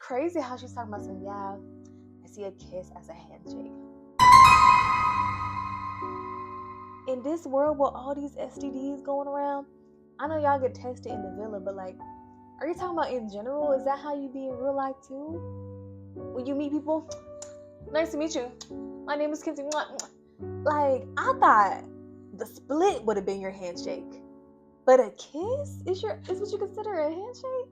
crazy how she's talking about some, yeah, I see a kiss as a handshake. In this world with all these STDs going around, I know y'all get tested in the villa, but like, are you talking about in general? Is that how you be in real life too? When you meet people, nice to meet you. My name is Kinsey. Like, I thought the split would have been your handshake, but a kiss is what you consider a handshake?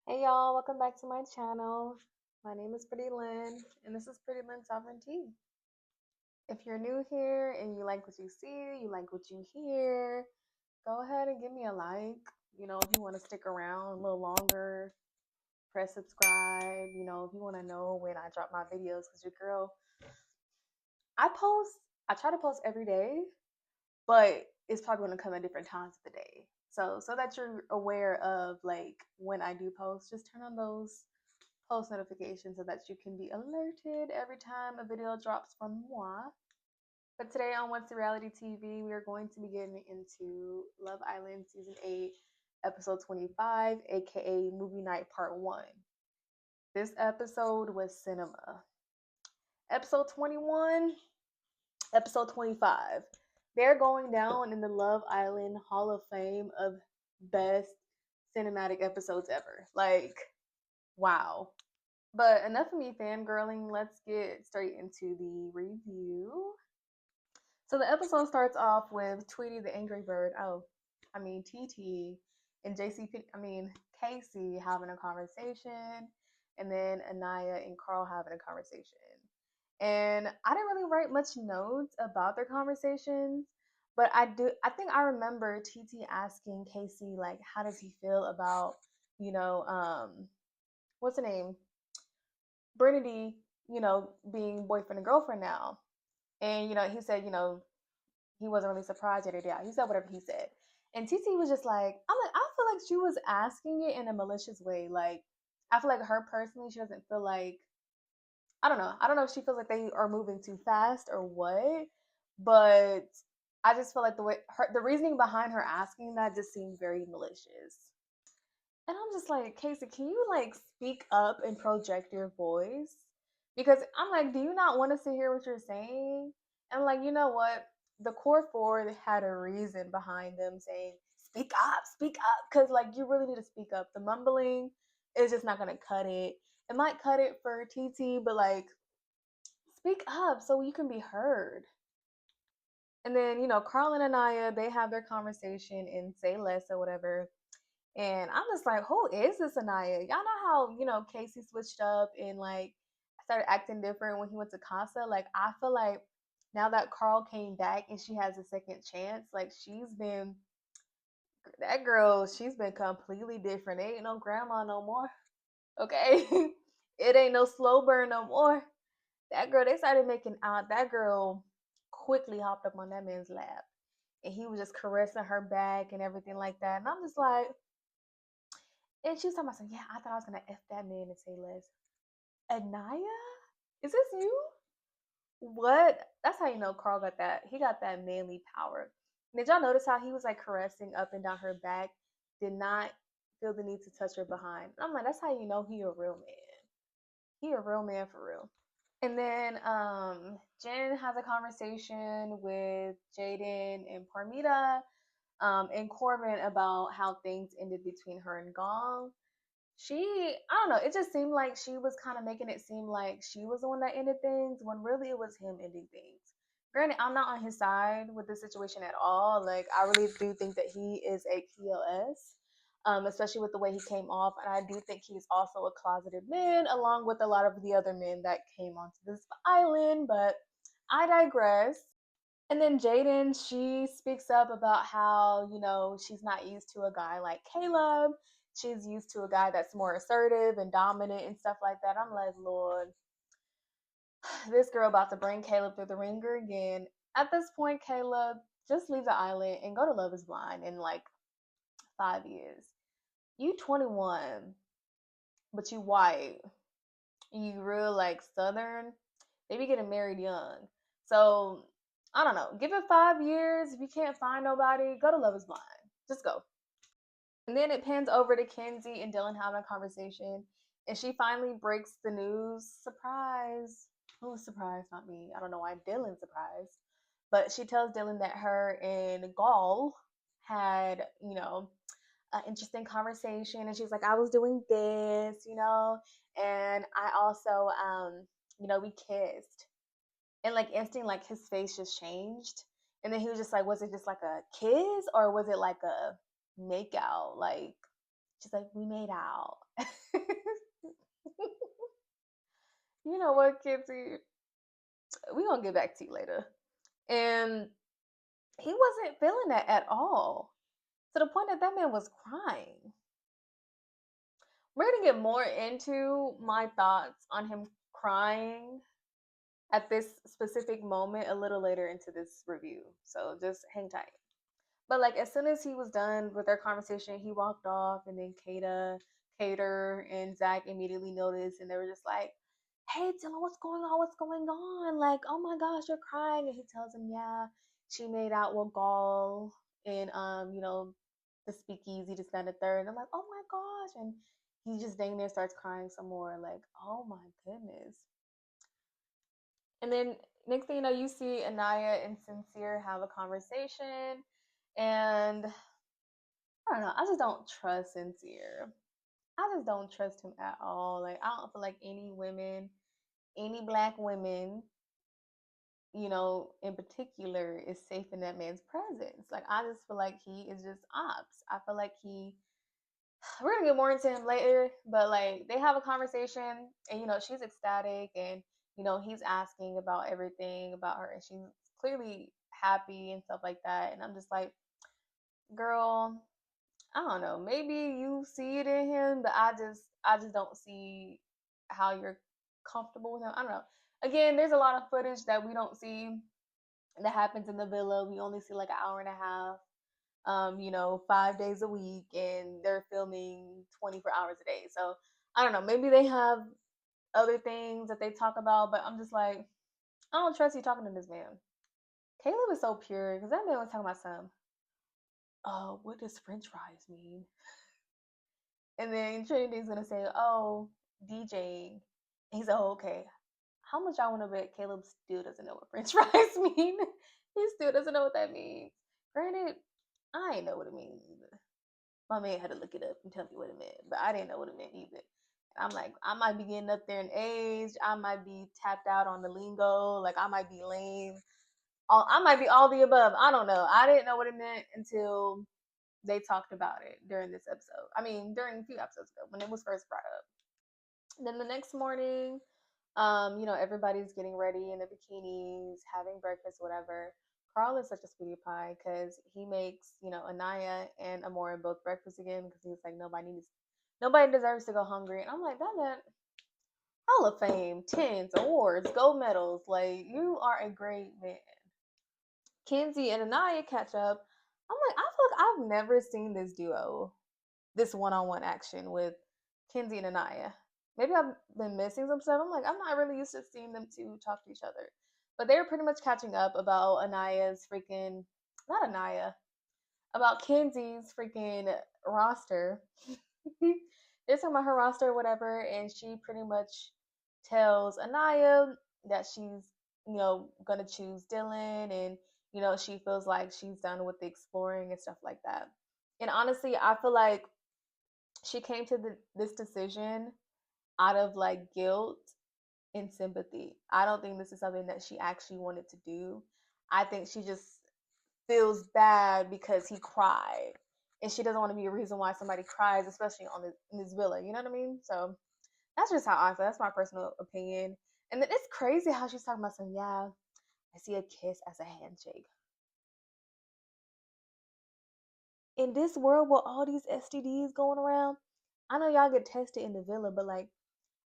Hey y'all, welcome back to my channel. My name is Pretty Lynn, and this is Pretty Lynn Sovereignty. If you're new here and you like what you see, you like what you hear, go ahead and give me a like. You know, if you want to stick around a little longer, press subscribe. You know, if you want to know when I drop my videos, because your girl, I try to post every day, but it's probably going to come at different times of the day. So that you're aware of like when I do post, just turn on those post notifications so that you can be alerted every time a video drops from moi. But today on What's the Reality TV, we are going to be getting into Love Island Season 8, Episode 25, aka Movie Night Part 1. This episode was cinema. Episode 21, Episode 25. They're going down in the Love Island Hall of Fame of best cinematic episodes ever. Like, wow. But enough of me fangirling. Let's get straight into the review. So the episode starts off with Tweety the Angry Bird. TT and Casey having a conversation, and then Anaya and Carl having a conversation. And I didn't really write much notes about their conversations, but I think I remember TT asking Casey, like, how does he feel about, what's her name? Bernadette, being boyfriend and girlfriend now. And, he said, he wasn't really surprised yet. Yeah, he said whatever he said. And TT was just like, I feel like she was asking it in a malicious way. Like, I feel like her personally, she doesn't feel like, I don't know if she feels like they are moving too fast or what, but I just feel like the reasoning behind her asking that just seemed very malicious. And I'm just like, Casey, can you like speak up and project your voice? Because I'm like, do you not want us to hear what you're saying? And like, you know what? The core four had a reason behind them saying, speak up. Because like, you really need to speak up. The mumbling is just not going to cut it. It might cut it for TT, but like, speak up so you can be heard. And then, Carl and Anaya, they have their conversation in Say Less or whatever. And I'm just like, who is this Anaya? Y'all know how, Casey switched up and like started acting different when he went to Casa? Like, I feel like now that Carl came back and she has a second chance, like she's been completely different. It ain't no grandma no more. Okay. It ain't no slow burn no more. That girl, they started making out. That girl quickly hopped up on that man's lap. And he was just caressing her back and everything like that. And I'm just like, and she was talking about something, yeah, I thought I was gonna F that man and say less. Anaya? Is this you? What? That's how you know Carl got that. He got that manly power. Did y'all notice how he was like caressing up and down her back? Did not feel the need to touch her behind. I'm like, that's how you know he a real man. He a real man for real. And then Jen has a conversation with Jaden and Parmita and Corbin about how things ended between her and Gong. I don't know, it just seemed like she was kind of making it seem like she was the one that ended things when really it was him ending things. Granted, I'm not on his side with this situation at all. Like, I really do think that he is a POS, especially with the way he came off. And I do think he's also a closeted man, along with a lot of the other men that came onto this island. But I digress. And then Jaden, she speaks up about how, she's not used to a guy like Caleb. She's used to a guy that's more assertive and dominant and stuff like that. I'm like, Lord, this girl about to bring Caleb through the ringer again. At this point, Caleb, just leave the island and go to Love is Blind in like 5 years. You 21, but you white. and you real like Southern, they be getting married young. So I don't know. Give it 5 years. If you can't find nobody, go to Love Is Blind. Just go. And then it pans over to Kenzie and Dylan having a conversation, and she finally breaks the news. Surprise! Who's surprised? Not me. I don't know why Dylan's surprised, but she tells Dylan that her and Gall had, an interesting conversation, and she's like, I was doing this, and I also, we kissed, and like instant, like his face just changed, and then he was just like, was it just like a kiss or was it like a make out? Like, she's like, we made out. You know what, Kitsy? We gonna get back to you later. And he wasn't feeling that at all, to the point that that man was crying. We're gonna get more into my thoughts on him crying at this specific moment a little later into this review. So just hang tight. But like as soon as he was done with their conversation, he walked off, and then Cater, and Zach immediately noticed, and they were just like, "Hey, Dylan, what's going on? What's going on? Like, oh my gosh, you're crying!" And he tells him, "Yeah, she made out with Gall in the speakeasy, this, that, and the third." And I'm like, "Oh my gosh!" And he just dang near starts crying some more. Like, oh my goodness. And then next thing you know, you see Anaya and Sincere have a conversation, and I don't know. I just don't trust Sincere. I just don't trust him at all. Like, I don't feel like any black women, in particular, is safe in that man's presence. Like, I just feel like he is just ops. I feel like we're gonna get more into him later, but like they have a conversation, and she's ecstatic, and he's asking about everything about her, and she's clearly happy and stuff like that. And I'm just like, girl, I don't know. Maybe you see it in him, but I just don't see how you're comfortable with him. I don't know. Again, there's a lot of footage that we don't see that happens in the villa. We only see like an hour and a half. 5 days a week, and they're filming 24 hours a day. So I don't know. Maybe they have other things that they talk about, but I'm just like, I don't trust you talking to this man. Caleb is so pure because that man was talking about some. Oh, what does French fries mean? And then Trinity's gonna say, "Oh, DJing." He's like, "Oh, okay. How much I want to bet Caleb still doesn't know what French fries mean? He still doesn't know what that means. Granted, I ain't know what it means either. My man had to look it up and tell me what it meant, but I didn't know what it meant either. I'm like, I might be getting up there in age. I might be tapped out on the lingo. Like, I might be lame. I might be all the above. I don't know. I didn't know what it meant until they talked about it during this episode. I mean, during a few episodes ago when it was first brought up. Then the next morning, everybody's getting ready in their bikinis, having breakfast, whatever. Carl is such a sweetie pie because he makes, Anaya and Amora both breakfast again because he's like, nobody deserves to go hungry. And I'm like, that man, Hall of Fame, tens, awards, gold medals. Like, you are a great man. Kenzie and Anaya catch up. I'm like, I feel like I've never seen this duo, this one-on-one action with Kenzie and Anaya. Maybe I've been missing some stuff. I'm like, I'm not really used to seeing them two talk to each other. But they're pretty much catching up about not Anaya, about Kenzie's freaking roster. They're talking about her roster or whatever, and she pretty much tells Anaya that she's, gonna choose Dylan, and she feels like she's done with the exploring and stuff like that. And honestly, I feel like she came to this decision out of like guilt and sympathy. I don't think this is something that she actually wanted to do. I think she just feels bad because he cried, and she doesn't want to be a reason why somebody cries, especially in this villa. You know what I mean? So that's just how I feel. That's my personal opinion. And then it's crazy how she's talking about some. Yeah, I see a kiss as a handshake. In this world with all these STDs going around, I know y'all get tested in the villa, but like,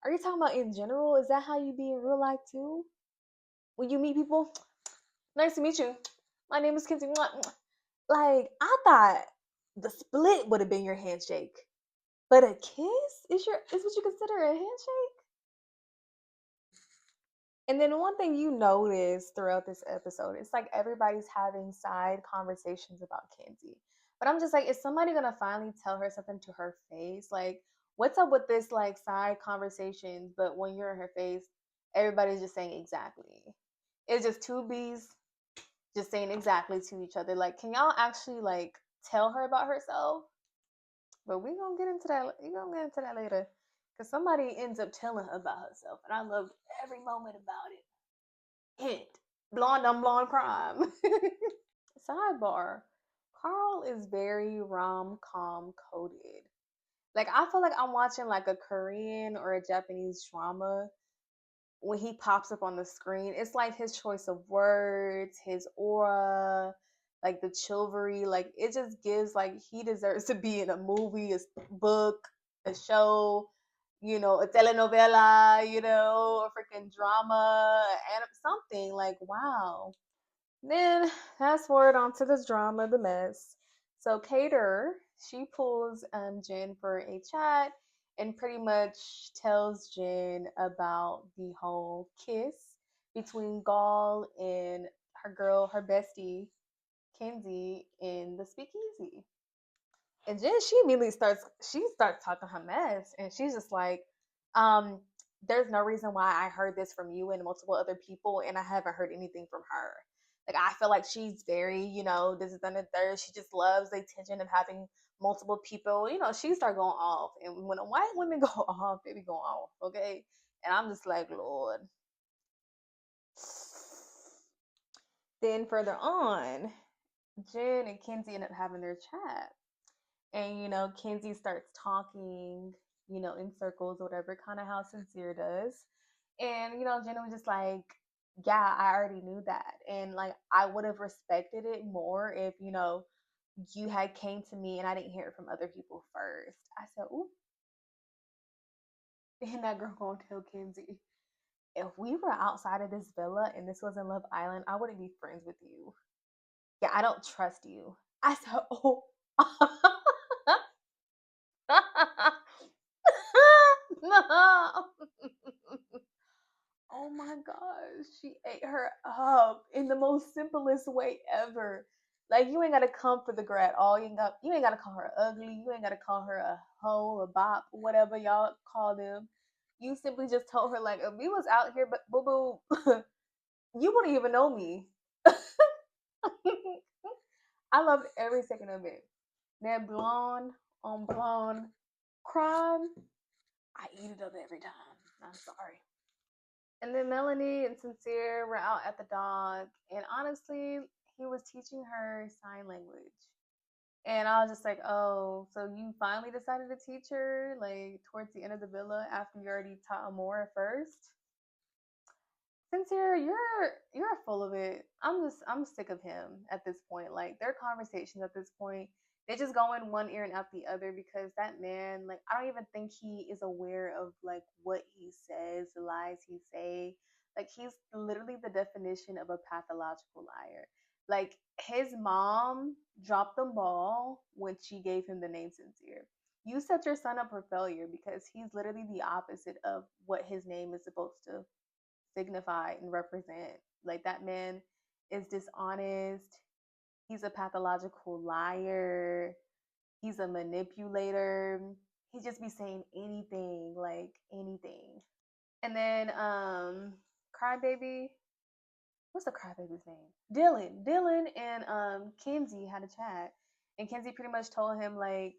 are you talking about in general? Is that how you be in real life too? When you meet people, nice to meet you. My name is Kenzie. Like, I thought the split would have been your handshake, but a kiss is what you consider a handshake? And then one thing you notice throughout this episode, it's like everybody's having side conversations about Kenzie. But I'm just like, is somebody gonna finally tell her something to her face? Like, what's up with this like side conversations? But when you're in her face, everybody's just saying exactly. It's just two bees just saying exactly to each other. Like, can y'all actually like tell her about herself? But we gonna get into that. We gonna get into that later, because somebody ends up telling her about herself, and I loved every moment about it. Hint: blonde on blonde crime. Sidebar: Carl is very rom com coded. Like I feel like I'm watching like a Korean or a Japanese drama when he pops up on the screen. It's like his choice of words, his aura, like the chivalry, like it just gives like he deserves to be in a movie, a book, a show, a telenovela, a freaking drama, and something like wow. Then fast forward onto this drama, the mess. So Cater, she pulls Jen for a chat and pretty much tells Jen about the whole kiss between Gall and her bestie, Kenzie, in the speakeasy. And then she starts talking her mess, and she's just like, um, there's no reason why I heard this from you and multiple other people, and I haven't heard anything from her. Like I feel like she's very, this is done and third. She just loves the attention of having multiple people. She start going off, and when white women go off, they be going off, okay. And I'm just like, Lord. Then further on, Jen and Kenzie end up having their chat. And, Kenzie starts talking, in circles, whatever, kind of how Sincere does. And, Jenna was just like, yeah, I already knew that. And, like, I would have respected it more if, you had came to me and I didn't hear it from other people first. I said, ooh. And that girl gonna tell Kenzie, if we were outside of this villa and this was in Love Island, I wouldn't be friends with you. Yeah, I don't trust you. I said, oh. No. Oh my gosh, she ate her up in the most simplest way ever. Like you ain't gotta come for the girl at all. You ain't gotta call her ugly. You ain't gotta call her a hoe, a bop, whatever y'all call them. You simply just told her like, if we was out here, but boo boo, you wouldn't even know me. I loved every second of it. That blonde on blonde crime, I eat it up every time. I'm sorry. And then Melanie and Sincere were out at the dock, and honestly, he was teaching her sign language. And I was just like, oh, so you finally decided to teach her like towards the end of the villa after you already taught her more at first? Sincere, you're full of it. I'm sick of him at this point. Like their conversations at this point, they just go in one ear and out the other because that man, like I don't even think he is aware of like what he says, the lies he say. Like he's literally the definition of a pathological liar. Like his mom dropped the ball when she gave him the name Sincere. You set your son up for failure because he's literally the opposite of what his name is supposed to signify and represent. Like that man is dishonest. He's a pathological liar. He's a manipulator. He just be saying anything, like anything. And then Crybaby, what's the crybaby's name? Dylan. Dylan and Kenzie had a chat. And Kenzie pretty much told him like,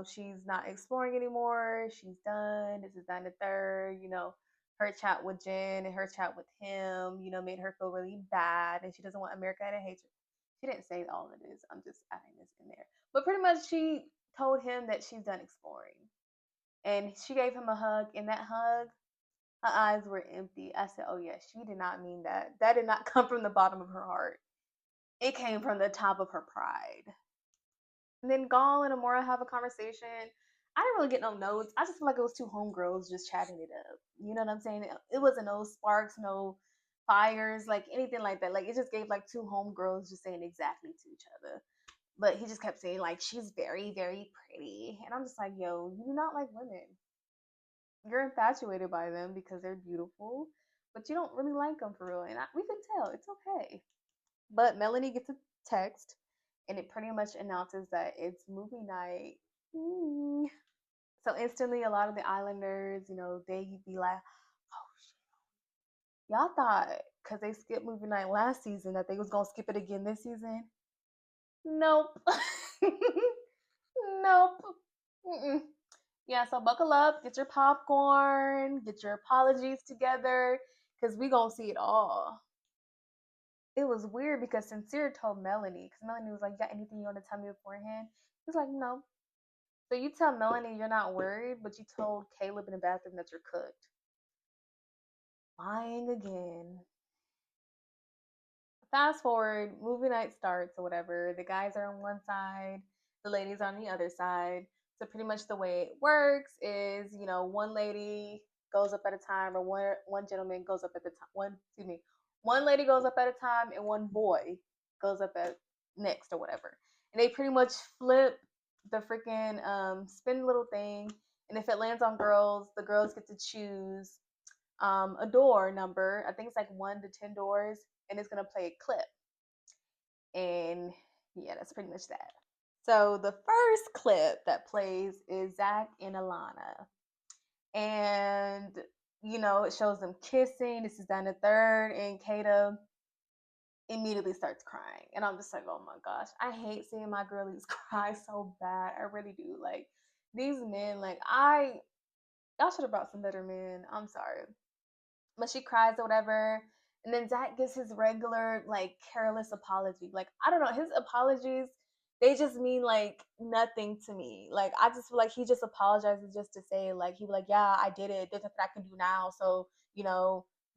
she's not exploring anymore. She's done. This is done the third, her chat with Jen and her chat with him, made her feel really bad and she doesn't want America to hate her. She didn't say all of this. I'm just adding this in there. But pretty much she told him that she's done exploring. And she gave him a hug, and that hug, her eyes were empty. I said, oh, yeah, she did not mean that. That did not come from the bottom of her heart. It came from the top of her pride. And then Gall and Amora have a conversation. I didn't really get no notes. I just feel like it was two homegirls just chatting it up. You know what I'm saying? It wasn't no sparks, no fires, like anything like that. Like it just gave like two homegirls just saying exactly to each other. But he just kept saying like she's very, very pretty. And I'm just like, yo, you do not like women. You're infatuated by them because they're beautiful, but you don't really like him for real. And we can tell. It's okay. But Melanie gets a text, and it pretty much announces that it's movie night. Mm. So instantly, a lot of the Islanders, they be like, "Oh shit, y'all thought because they skipped movie night last season that they was gonna skip it again this season? Nope, nope." Mm-mm. Yeah, so buckle up, get your popcorn, get your apologies together, because we gonna see it all. It was weird because Sincere told Melanie, because Melanie was like, "You got anything you want to tell me beforehand?" He's like, "No." So you tell Melanie you're not worried, but you told Caleb in the bathroom that you're cooked. Lying again. Fast forward, movie night starts or whatever. The guys are on one side, the ladies on the other side. So pretty much the way it works is, one lady goes up at a time, or one gentleman goes up at the time. One lady goes up at a time, and one boy goes up at next or whatever. And they pretty much flip the freaking spin little thing. And if it lands on girls, the girls get to choose a door number. I think it's like 1 to 10 doors, and it's gonna play a clip. And yeah, that's pretty much that. So the first clip that plays is Zach and Alana, and it shows them kissing. This is down the third, and Kata immediately starts crying, and I'm just like, oh my gosh, I hate seeing my girlies cry so bad. I really do. Like these men, like y'all should have brought some better men. I'm sorry. But she cries or whatever. And then Zach gives his regular, like, careless apology. Like, I don't know, his apologies, they just mean like nothing to me. Like, I just feel like he just apologizes just to say, like, he be like, yeah, I did it. There's nothing I can do now. So,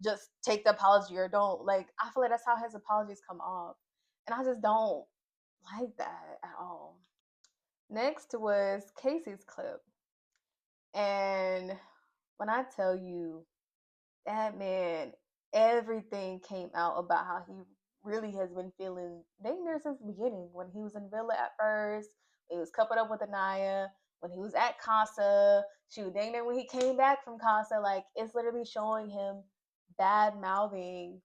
just take the apology or don't. Like, I feel like that's how his apologies come off. And I just don't like that at all. Next was Casey's clip. And when I tell you, that man, everything came out about how he really has been feeling dang near since the beginning. When he was in Villa at first, he was coupled up with Anaya. When he was at Casa, shoot, dang near when he came back from Casa, like it's literally showing him bad mouthing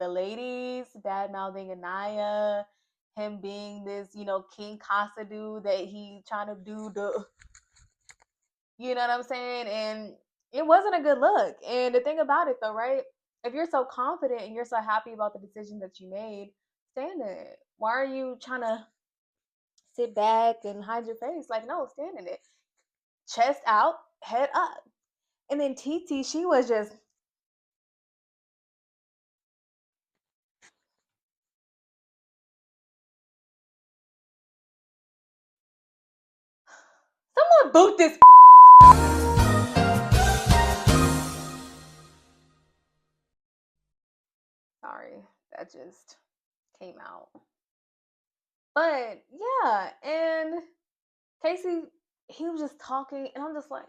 the ladies, bad mouthing Anaya, him being this, King Casa dude that he trying to do the you know what I'm saying? And it wasn't a good look. And the thing about it though, right? If you're so confident and you're so happy about the decision that you made, stand in it. Why are you trying to sit back and hide your face? Like, no, stand in it. Chest out, head up. And then TT, she was just, someone boot this. Sorry, that just came out. But yeah, and Casey, he was just talking, and I'm just like,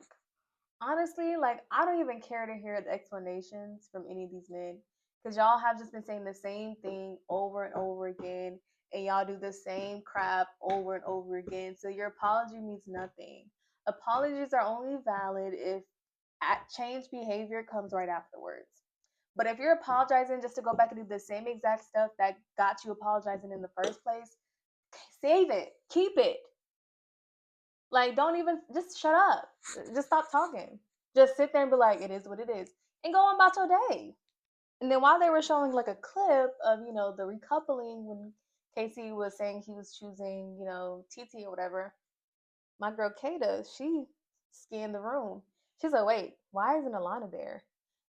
honestly, like I don't even care to hear the explanations from any of these men because y'all have just been saying the same thing over and over again, and y'all do the same crap over and over again. So your apology means nothing. Apologies are only valid if change behavior comes right afterwards. But if you're apologizing just to go back and do the same exact stuff that got you apologizing in the first place, save it, keep it. Like, don't even just shut up. Just stop talking. Just sit there and be like, it is what it is, and go on about your day. And then while they were showing like a clip of the recoupling when Casey was saying he was choosing TT or whatever, my girl Kata, she scanned the room. She's like, wait, why isn't Alana there?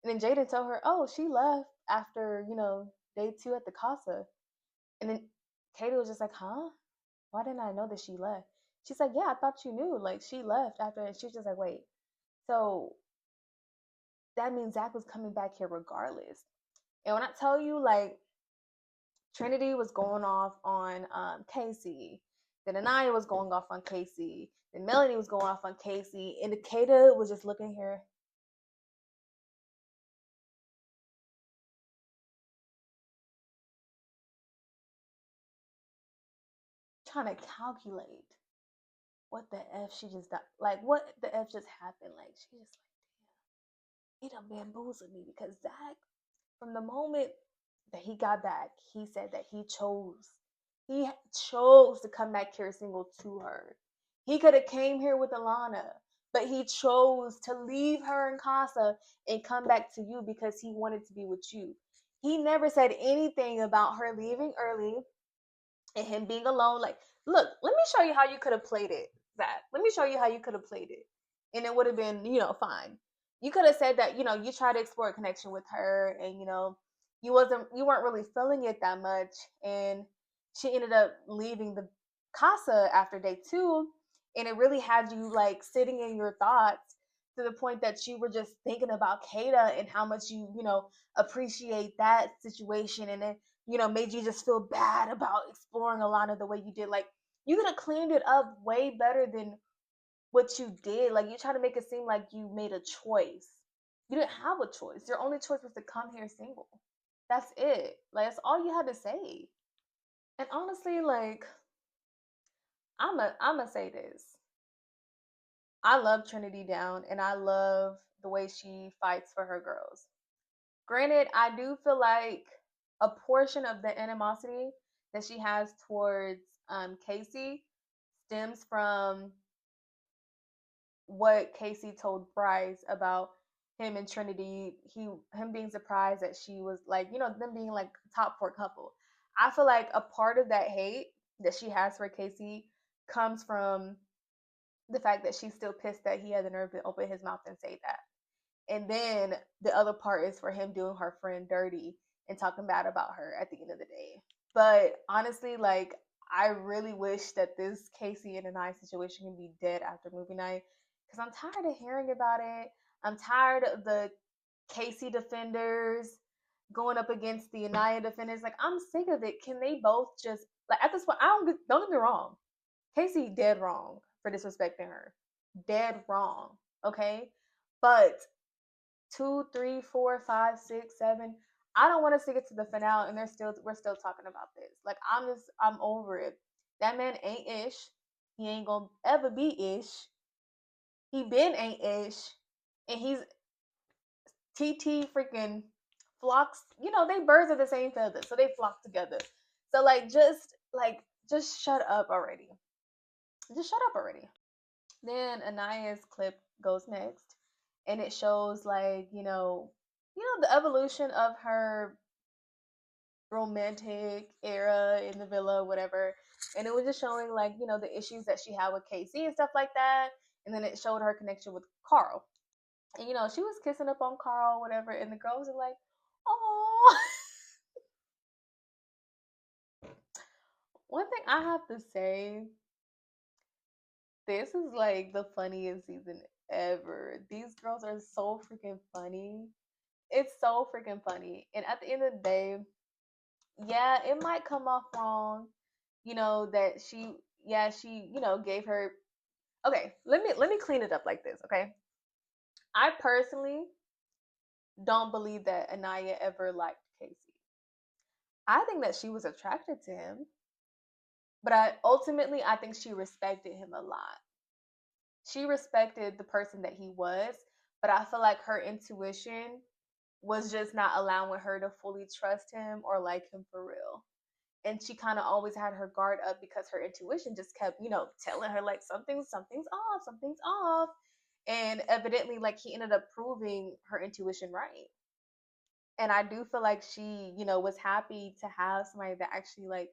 And then Jaden told her, oh, she left after day 2 at the casa. And then Kata was just like, huh? Why didn't I know that she left? She's like, yeah, I thought you knew. Like, she left after, and she was just like, wait. So that means Zach was coming back here regardless. And when I tell you, like, Trinity was going off on Casey, then Anaya was going off on Casey, then Melanie was going off on Casey, and Kata was just looking here. Trying to calculate what the F she just got, like, what the F just happened. Like, she just like, damn, he done bamboozled me because Zach from the moment that he got back, he said that he chose to come back here single to her. He could have came here with Alana, but he chose to leave her in Casa and come back to you because he wanted to be with you. He never said anything about her leaving early and him being alone. Like, look, let me show you how you could have played it, Zach. Let me show you how you could have played it. And it would have been, fine. You could have said that, you tried to explore a connection with her and, you weren't really feeling it that much. And she ended up leaving the casa after day 2. And it really had you like sitting in your thoughts to the point that you were just thinking about Kata and how much you appreciate that situation. And then made you just feel bad about exploring Alana the way you did. Like, you could have cleaned it up way better than what you did. Like, you try to make it seem like you made a choice. You didn't have a choice. Your only choice was to come here single. That's it. Like, that's all you had to say. And honestly, like, I'ma say this. I love Trinity down and I love the way she fights for her girls. Granted, I do feel like a portion of the animosity that she has towards Casey stems from what Casey told Bryce about him and Trinity. Him being surprised that she was like, them being like top 4 couple. I feel like a part of that hate that she has for Casey comes from the fact that she's still pissed that he had the nerve to open his mouth and say that. And then the other part is for him doing her friend dirty and talking bad about her at the end of the day. But honestly, like, I really wish that this Casey and Anaya situation can be dead after movie night because I'm tired of hearing about it. I'm tired of the Casey defenders going up against the Anaya defenders. Like, I'm sick of it. Can they both just, like, at this point, don't get me wrong. Casey dead wrong for disrespecting her. Dead wrong. Okay? But 2, 3, 4, 5, 6, 7. I don't want us to get to the finale and we're still talking about this. Like, I'm over it. That man ain't ish. He ain't gonna ever be ish. He been ain't ish. And he's TT freaking flocks. They birds of the same feather, so they flock together. So just shut up already. Just shut up already. Then Anaya's clip goes next, and it shows the evolution of her romantic era in the villa, whatever. And it was just showing the issues that she had with Casey and stuff like that. And then it showed her connection with Carl. And she was kissing up on Carl, whatever, and the girls are like, "Oh." One thing I have to say, this is like the funniest season ever. These girls are so freaking funny. It's so freaking funny. And at the end of the day, yeah, it might come off wrong, that she gave her. Okay, let me clean it up like this, okay? I personally don't believe that Anaya ever liked Casey. I think that she was attracted to him, but I think she respected him a lot. She respected the person that he was, but I feel like her intuition was just not allowing her to fully trust him or like him for real. And she kind of always had her guard up because her intuition just kept, telling her like something's off. And evidently, like, he ended up proving her intuition right. And I do feel like she, was happy to have somebody that actually like,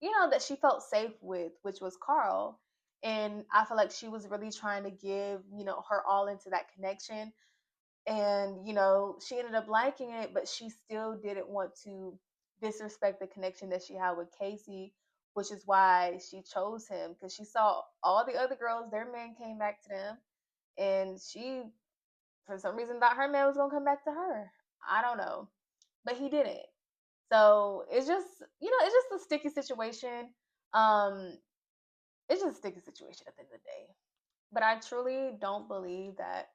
that she felt safe with, which was Carl. And I feel like she was really trying to give, her all into that connection. And she ended up liking it, but she still didn't want to disrespect the connection that she had with Casey, which is why she chose him, because she saw all the other girls, their men came back to them, and she for some reason thought her man was gonna come back to her. I don't know, but he didn't. So it's just a sticky situation. um it's just a sticky situation at the end of the day. But I truly don't believe that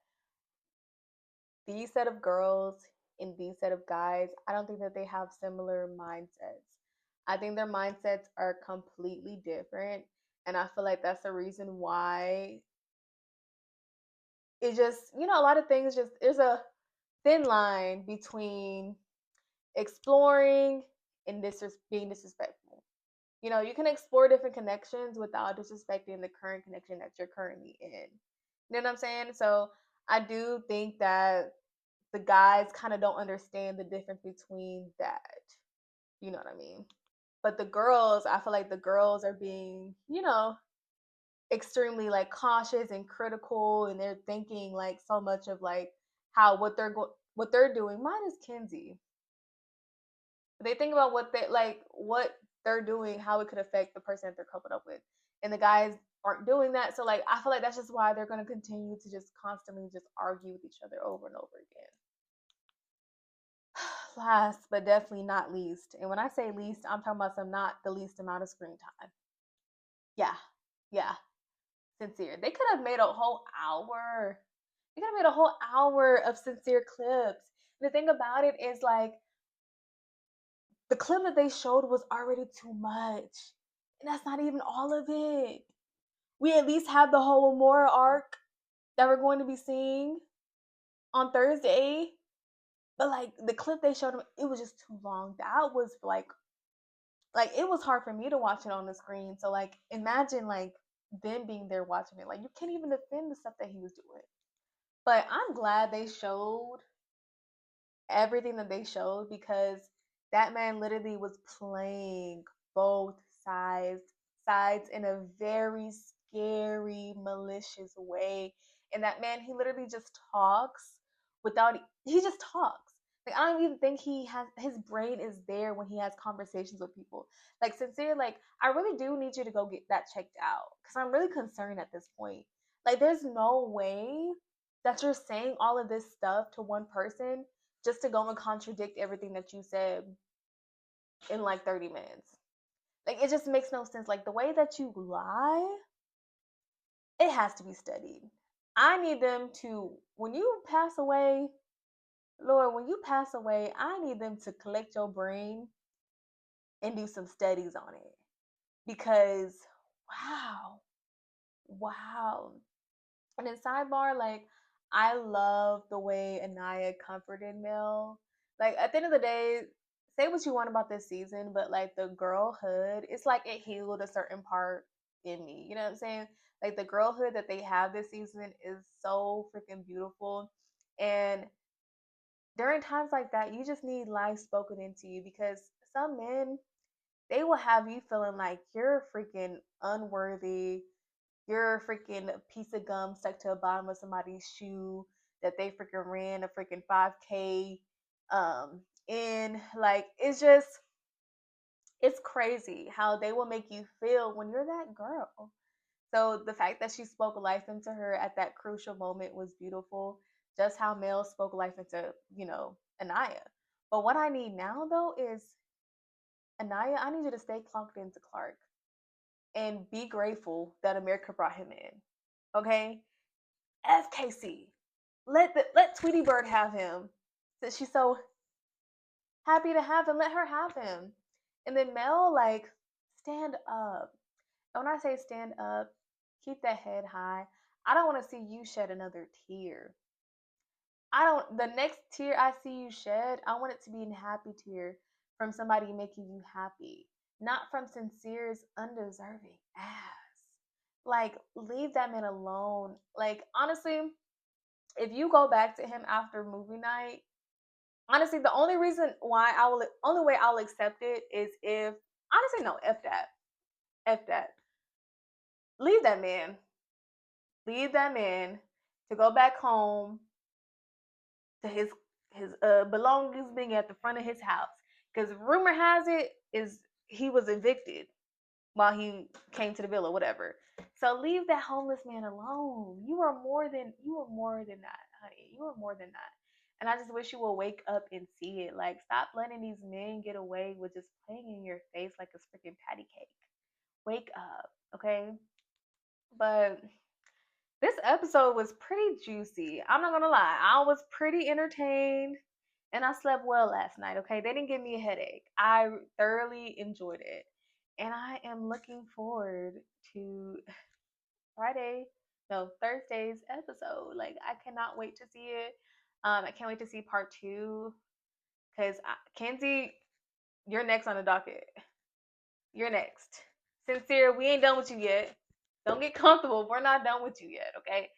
these set of girls and these set of guys, I don't think that they have similar mindsets. I think their mindsets are completely different. And I feel like that's the reason why it just, a lot of things just, there's a thin line between exploring and being disrespectful. You know, you can explore different connections without disrespecting the current connection that you're currently in. You know what I'm saying? So I do think that the guys kind of don't understand the difference between that. You know what I mean? But the girls, I feel like the girls are being, extremely like cautious and critical, and they're thinking like so much of like how what they're doing. Mine is Kenzie. They think about what they're doing, how it could affect the person that they're coupled up with, and the guys aren't doing that. So like I feel like that's just why they're gonna continue to just constantly just argue with each other over and over again. Last but definitely not least, and when I say least, I'm talking about some not the least amount of screen time. Yeah, yeah, sincere. They could have made a whole hour. They could have made a whole hour of sincere clips. The thing about it is like the clip that they showed was already too much. And that's not even all of it. We at least have the whole Amora arc that we're going to be seeing on Thursday. But like the clip they showed him, it was just too long. That was like it was hard for me to watch it on the screen. So like imagine like them being there watching it. Like you can't even defend the stuff that he was doing. But I'm glad they showed everything that they showed because that man literally was playing both sides in a very scary, malicious way. And that man, he literally just talks without he just talks. Like I don't even think he has his brain is there when he has conversations with people. Like sincere, like I really do need you to go get that checked out because I'm really concerned at this point. Like there's no way that you're saying all of this stuff to one person just to go and contradict everything that you said in like 30 minutes. Like it just makes no sense. Like the way that you lie, it has to be studied. I need them to when you pass away, Lord, when you pass away, I need them to collect your brain and do some studies on it. Because wow, wow. And then sidebar, like I love the way Anaya comforted Mel. Like at the end of the day, say what you want about this season, but like the girlhood, it's like it healed a certain part in me. You know what I'm saying? Like the girlhood that they have this season is so freaking beautiful. And during times like that, you just need life spoken into you because some men, they will have you feeling like you're freaking unworthy, you're a freaking piece of gum stuck to the bottom of somebody's shoe that they freaking ran a freaking 5K in. Like it's crazy how they will make you feel when you're that girl. So the fact that she spoke life into her at that crucial moment was beautiful. Just how Mel spoke life into, Anaya. But what I need now though is Anaya, I need you to stay clocked into Clark and be grateful that America brought him in. Okay? FKC. Let Tweety Bird have him. Since she's so happy to have him, let her have him. And then Mel, like, stand up. And when I say stand up, keep that head high. I don't want to see you shed another tear. The next tear I see you shed, I want it to be a happy tear from somebody making you happy, not from Sincere's undeserving ass. Like, leave that man alone. Like, honestly, if you go back to him after movie night, honestly, the only way I'll accept it is if, honestly, no, F that. Leave that man. Leave that man to go back home to his belongings being at the front of his house. Because rumor has it is he was evicted while he came to the villa, whatever. So leave that homeless man alone. You are more than that, honey. You are more than that. And I just wish you will wake up and see it. Like stop letting these men get away with just playing in your face like a freaking patty cake. Wake up, okay? But this episode was pretty juicy. I'm not gonna lie. I was pretty entertained and I slept well last night, okay? They didn't give me a headache. I thoroughly enjoyed it. And I am looking forward to Thursday's episode. Like I cannot wait to see it. I can't wait to see part 2 Because Kenzie, you're next on the docket. You're next. Sincere, we ain't done with you yet. Don't get comfortable. We're not done with you yet, okay?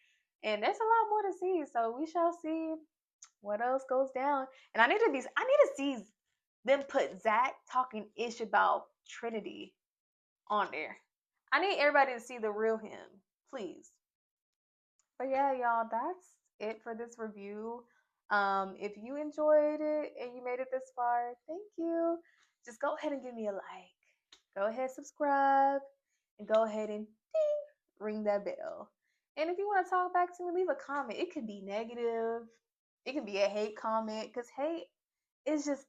And there's a lot more to see, so we shall see what else goes down. And I need to see them put Zach talking ish about Trinity on there. I need everybody to see the real him, please. But yeah, y'all, that's it for this review. If you enjoyed it and you made it this far, thank you. Just go ahead and give me a like. Go ahead, subscribe, and go ahead and ding, ring that bell. And if you want to talk back to me, leave a comment. It could be negative. It could be a hate comment, because hate is just,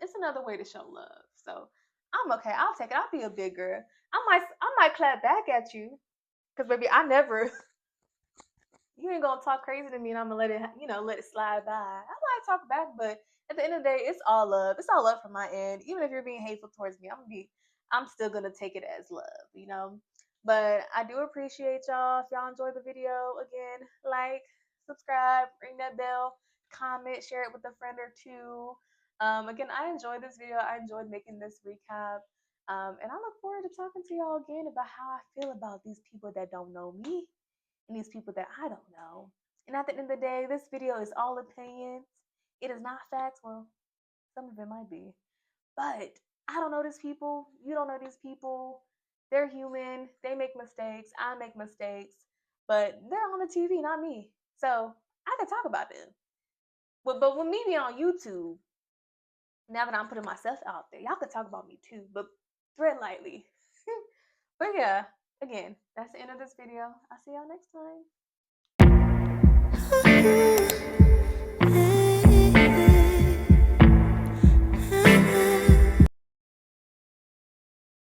it's another way to show love. So I'm okay. I'll take it. I'll be a big girl. I might clap back at you, because baby, I never. You ain't gonna talk crazy to me, and I'm gonna let it slide by. I might talk back, but at the end of the day, it's all love. It's all love from my end. Even if you're being hateful towards me, I'm still gonna take it as love. But I do appreciate y'all. If y'all enjoyed the video, again, like, subscribe, ring that bell, comment, share it with a friend or two. Again, I enjoyed this video. I enjoyed making this recap. And I look forward to talking to y'all again about how I feel about these people that don't know me and these people that I don't know. And at the end of the day, this video is all opinions. It is not facts. Well, some of it might be. But I don't know these people. You don't know these people. They're human. They make mistakes. I make mistakes. But they're on the TV, not me. So I can talk about them. But with me being on YouTube, now that I'm putting myself out there, y'all can talk about me too. But tread lightly. But yeah, again, that's the end of this video. I'll see y'all next time.